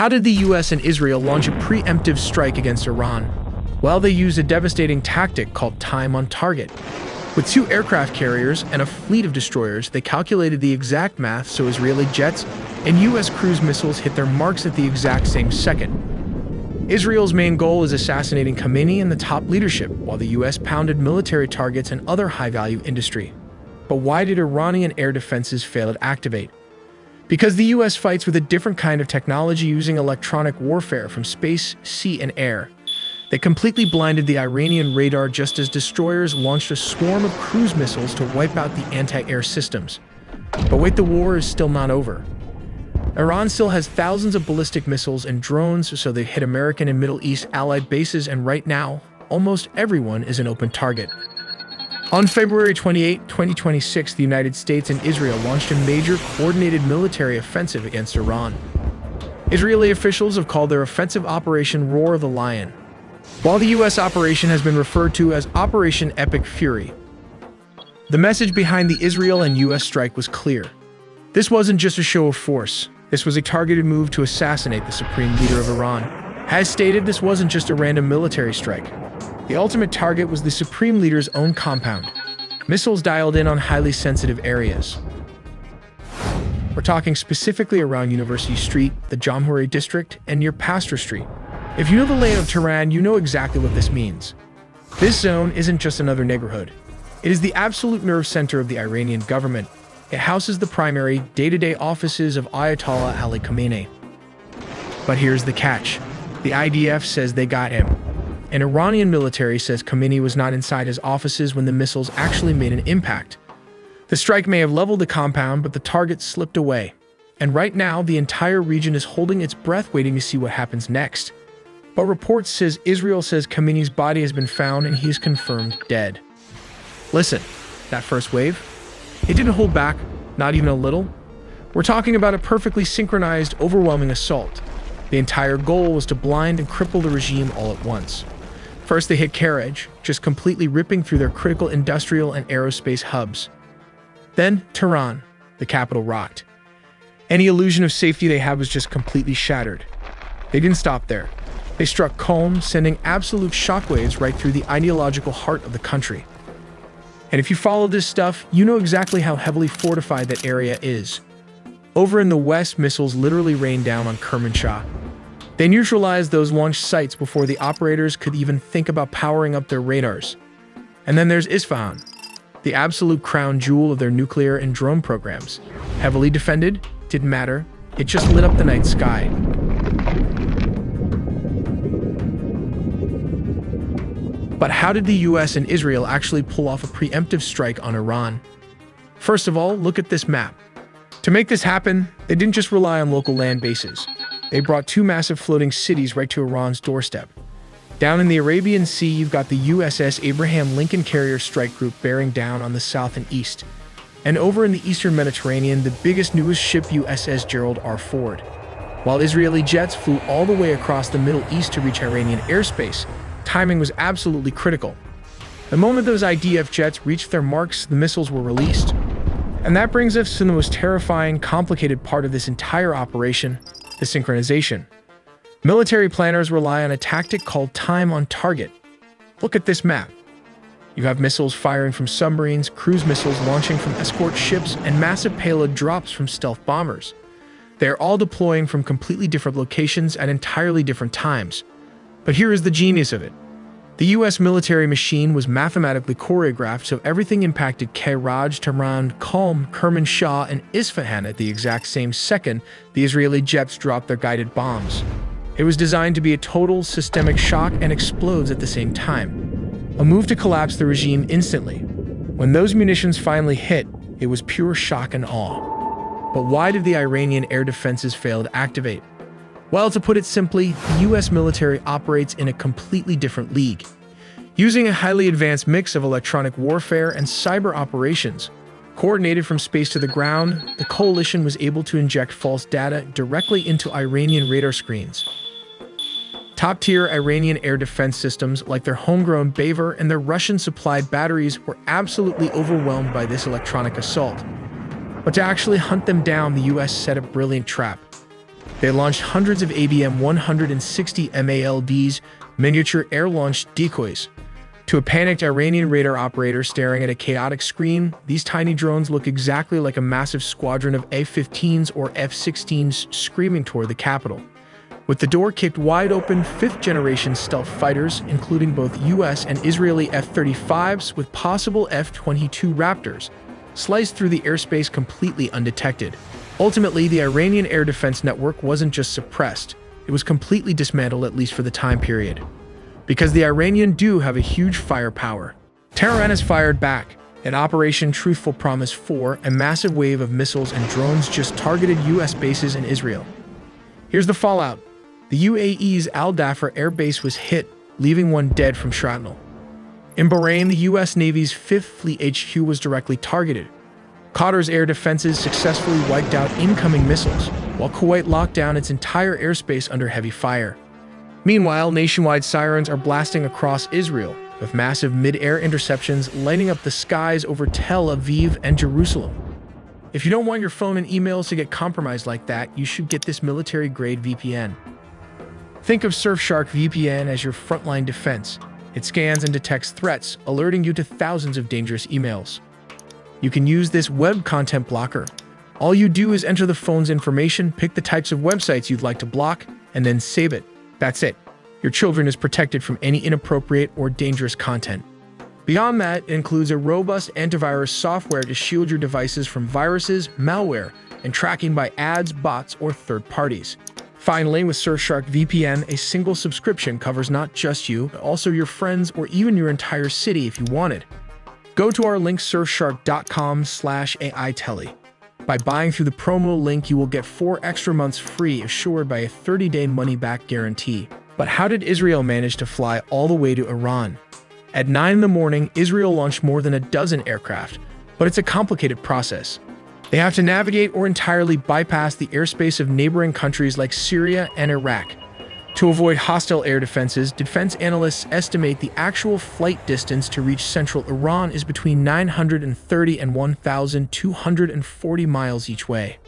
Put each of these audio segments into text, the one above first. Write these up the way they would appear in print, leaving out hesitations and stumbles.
How did the US and Israel launch a preemptive strike against Iran? Well, they used a devastating tactic called time on target. With 2 aircraft carriers and a fleet of destroyers, they calculated the exact math so Israeli jets and US cruise missiles hit their marks at the exact same second. Israel's main goal is assassinating Khamenei and the top leadership, while the US pounded military targets and other high-value industry. But why did Iranian air defenses fail to activate? Because the US fights with a different kind of technology using electronic warfare from space, sea, and air. They completely blinded the Iranian radar just as destroyers launched a swarm of cruise missiles to wipe out the anti-air systems. But wait, the war is still not over. Iran still has thousands of ballistic missiles and drones, so they hit American and Middle East allied bases, and right now, almost everyone is an open target. On February 28, 2026, the United States and Israel launched a major coordinated military offensive against Iran. Israeli officials have called their offensive Operation Roar of the Lion, while the US operation has been referred to as Operation Epic Fury. The message behind the Israel and US strike was clear. This wasn't just a show of force. This was a targeted move to assassinate the supreme leader of Iran. As stated, this wasn't just a random military strike. The ultimate target was the supreme leader's own compound. Missiles dialed in on highly sensitive areas. We're talking specifically around University Street, the Jamhuri district, and near Pasteur Street. If you know the layout of Tehran, you know exactly what this means. This zone isn't just another neighborhood. It is the absolute nerve center of the Iranian government. It houses the primary, day-to-day offices of Ayatollah Ali Khamenei. But here's the catch. The IDF says they got him. An Iranian military says Khamenei was not inside his offices when the missiles actually made an impact. The strike may have leveled the compound, but the target slipped away. And right now, the entire region is holding its breath waiting to see what happens next. But reports says Israel says Khamenei's body has been found and he is confirmed dead. Listen, that first wave? It didn't hold back, not even a little. We're talking about a perfectly synchronized, overwhelming assault. The entire goal was to blind and cripple the regime all at once. First, they hit Karaj, just completely ripping through their critical industrial and aerospace hubs. Then, Tehran, the capital, rocked. Any illusion of safety they had was just completely shattered. They didn't stop there. They struck Qom, sending absolute shockwaves right through the ideological heart of the country. And if you follow this stuff, you know exactly how heavily fortified that area is. Over in the west, missiles literally rained down on Kermanshah. They neutralized those launch sites before the operators could even think about powering up their radars. And then there's Isfahan, the absolute crown jewel of their nuclear and drone programs. Heavily defended, didn't matter, it just lit up the night sky. But how did the US and Israel actually pull off a preemptive strike on Iran? First of all, look at this map. To make this happen, they didn't just rely on local land bases. They brought 2 massive floating cities right to Iran's doorstep. Down in the Arabian Sea, you've got the USS Abraham Lincoln Carrier Strike Group bearing down on the south and east. And over in the eastern Mediterranean, the biggest, newest ship, USS Gerald R. Ford. While Israeli jets flew all the way across the Middle East to reach Iranian airspace, timing was absolutely critical. The moment those IDF jets reached their marks, the missiles were released. And that brings us to the most terrifying, complicated part of this entire operation, the synchronization. Military planners rely on a tactic called time on target. Look at this map. You have missiles firing from submarines, cruise missiles launching from escort ships, and massive payload drops from stealth bombers. They are all deploying from completely different locations at entirely different times. But here is the genius of it. The US military machine was mathematically choreographed so everything impacted Karaj, Tehran, Qom, Kermanshah, and Isfahan at the exact same second the Israeli jets dropped their guided bombs. It was designed to be a total systemic shock and explodes at the same time. A move to collapse the regime instantly. When those munitions finally hit, it was pure shock and awe. But why did the Iranian air defenses fail to activate? Well, to put it simply, the US military operates in a completely different league. Using a highly advanced mix of electronic warfare and cyber operations, coordinated from space to the ground, the coalition was able to inject false data directly into Iranian radar screens. Top-tier Iranian air defense systems like their homegrown Bavar and their Russian-supplied batteries were absolutely overwhelmed by this electronic assault. But to actually hunt them down, the US set a brilliant trap. They launched hundreds of ABM-160 MALDs, miniature air-launched decoys. To a panicked Iranian radar operator staring at a chaotic screen, these tiny drones look exactly like a massive squadron of F-15s or F-16s screaming toward the capital. With the door kicked wide open, fifth-generation stealth fighters, including both US and Israeli F-35s with possible F-22 Raptors, sliced through the airspace completely undetected. Ultimately, the Iranian air defense network wasn't just suppressed, it was completely dismantled, at least for the time period. Because the Iranian do have a huge firepower. Tehran has fired back. In Operation Truthful Promise 4, a massive wave of missiles and drones just targeted US bases in Israel. Here's the fallout. The UAE's Al Dhafar air base was hit, leaving one dead from shrapnel. In Bahrain, the US Navy's 5th Fleet HQ was directly targeted. Qatar's air defenses successfully wiped out incoming missiles, while Kuwait locked down its entire airspace under heavy fire. Meanwhile, nationwide sirens are blasting across Israel, with massive mid-air interceptions lighting up the skies over Tel Aviv and Jerusalem. If you don't want your phone and emails to get compromised like that, you should get this military-grade VPN. Think of Surfshark VPN as your frontline defense. It scans and detects threats, alerting you to thousands of dangerous emails. You can use this web content blocker. All you do is enter the phone's information, pick the types of websites you'd like to block, and then save it. That's it. Your children is protected from any inappropriate or dangerous content. Beyond that, it includes a robust antivirus software to shield your devices from viruses, malware, and tracking by ads, bots, or third parties. Finally, with Surfshark VPN, a single subscription covers not just you, but also your friends or even your entire city if you wanted. Go to our link surfshark.com/AITelly. By buying through the promo link, you will get 4 extra months free, assured by a 30-day money-back guarantee. But how did Israel manage to fly all the way to Iran? At 9 in the morning, Israel launched more than a dozen aircraft, but it's a complicated process. They have to navigate or entirely bypass the airspace of neighboring countries like Syria and Iraq. To avoid hostile air defenses, defense analysts estimate the actual flight distance to reach central Iran is between 930 and 1,240 miles each way.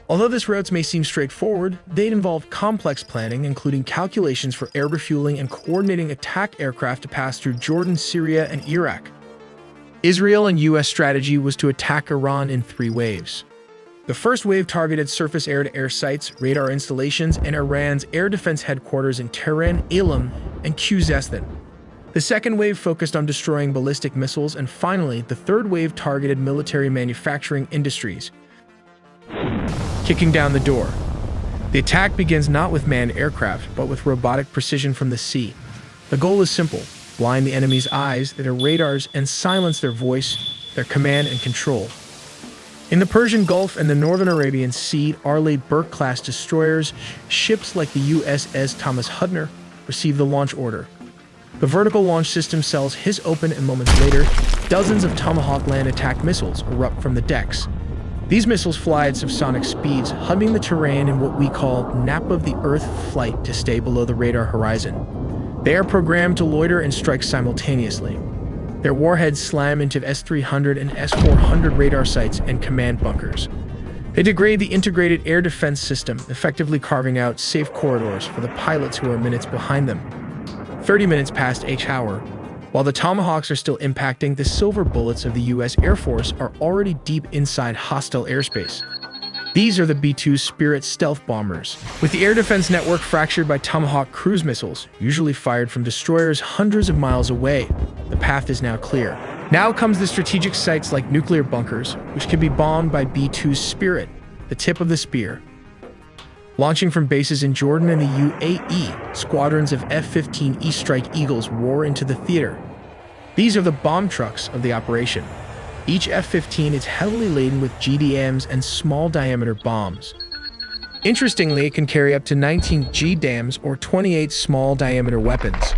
Although these routes may seem straightforward, they involve complex planning, including calculations for air refueling and coordinating attack aircraft to pass through Jordan, Syria, and Iraq. Israel and US strategy was to attack Iran in 3 waves. The first wave targeted surface air-to-air sites, radar installations, and Iran's air defense headquarters in Tehran, Elam, and Khuzestan. The second wave focused on destroying ballistic missiles, and finally, the third wave targeted military manufacturing industries. Kicking down the door. The attack begins not with manned aircraft, but with robotic precision from the sea. The goal is simple: blind the enemy's eyes, their radars, and silence their voice, their command and control. In the Persian Gulf and the Northern Arabian Sea, Arleigh Burke-class destroyers, ships like the USS Thomas Hudner, receive the launch order. The vertical launch system cells hiss open, and moments later, dozens of Tomahawk land attack missiles erupt from the decks. These missiles fly at subsonic speeds, humming the terrain in what we call nap of the Earth flight to stay below the radar horizon. They are programmed to loiter and strike simultaneously. Their warheads slam into S-300 and S-400 radar sites and command bunkers. They degrade the integrated air defense system, effectively carving out safe corridors for the pilots who are minutes behind them. 30 minutes past each hour, while the Tomahawks are still impacting, the silver bullets of the US Air Force are already deep inside hostile airspace. These are the B-2 Spirit stealth bombers. With the air defense network fractured by Tomahawk cruise missiles, usually fired from destroyers hundreds of miles away, the path is now clear. Now comes the strategic sites like nuclear bunkers, which can be bombed by B-2 Spirit, the tip of the spear. Launching from bases in Jordan and the UAE, squadrons of F-15E Strike Eagles roar into the theater. These are the bomb trucks of the operation. Each F-15 is heavily laden with GDAMs and small-diameter bombs. Interestingly, it can carry up to 19 GDAMs or 28 small-diameter weapons.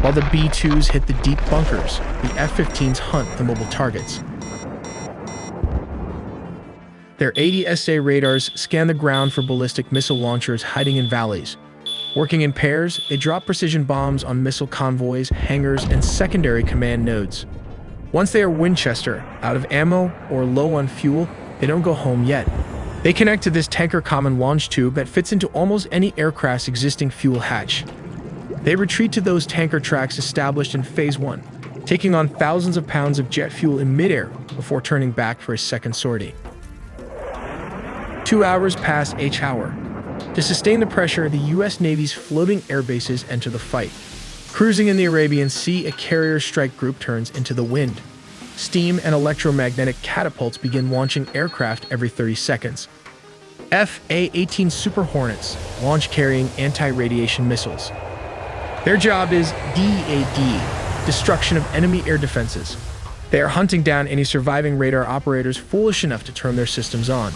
While the B-2s hit the deep bunkers, the F-15s hunt the mobile targets. Their ADSA radars scan the ground for ballistic missile launchers hiding in valleys. Working in pairs, they drop precision bombs on missile convoys, hangars, and secondary command nodes. Once they are Winchester, out of ammo, or low on fuel, they don't go home yet. They connect to this tanker common launch tube that fits into almost any aircraft's existing fuel hatch. They retreat to those tanker tracks established in Phase 1, taking on thousands of pounds of jet fuel in midair before turning back for a second sortie. 2 hours pass each hour. To sustain the pressure, the U.S. Navy's floating air bases enter the fight. Cruising in the Arabian Sea, a carrier strike group turns into the wind. Steam and electromagnetic catapults begin launching aircraft every 30 seconds. F/A-18 Super Hornets launch carrying anti-radiation missiles. Their job is DAD, destruction of enemy air defenses. They are hunting down any surviving radar operators foolish enough to turn their systems on.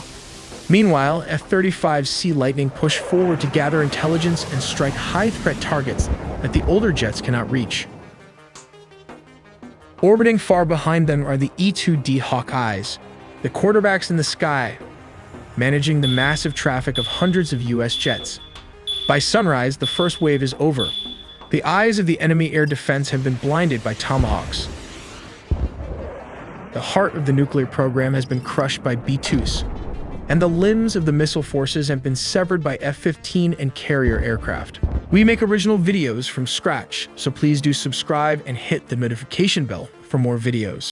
Meanwhile, F-35 Sea Lightning push forward to gather intelligence and strike high-threat targets that the older jets cannot reach. Orbiting far behind them are the E-2D Hawkeyes, the quarterbacks in the sky, managing the massive traffic of hundreds of U.S. jets. By sunrise, the first wave is over. The eyes of the enemy air defense have been blinded by Tomahawks. The heart of the nuclear program has been crushed by B-2s, and the limbs of the missile forces have been severed by F-15 and carrier aircraft. We make original videos from scratch, so please do subscribe and hit the notification bell for more videos.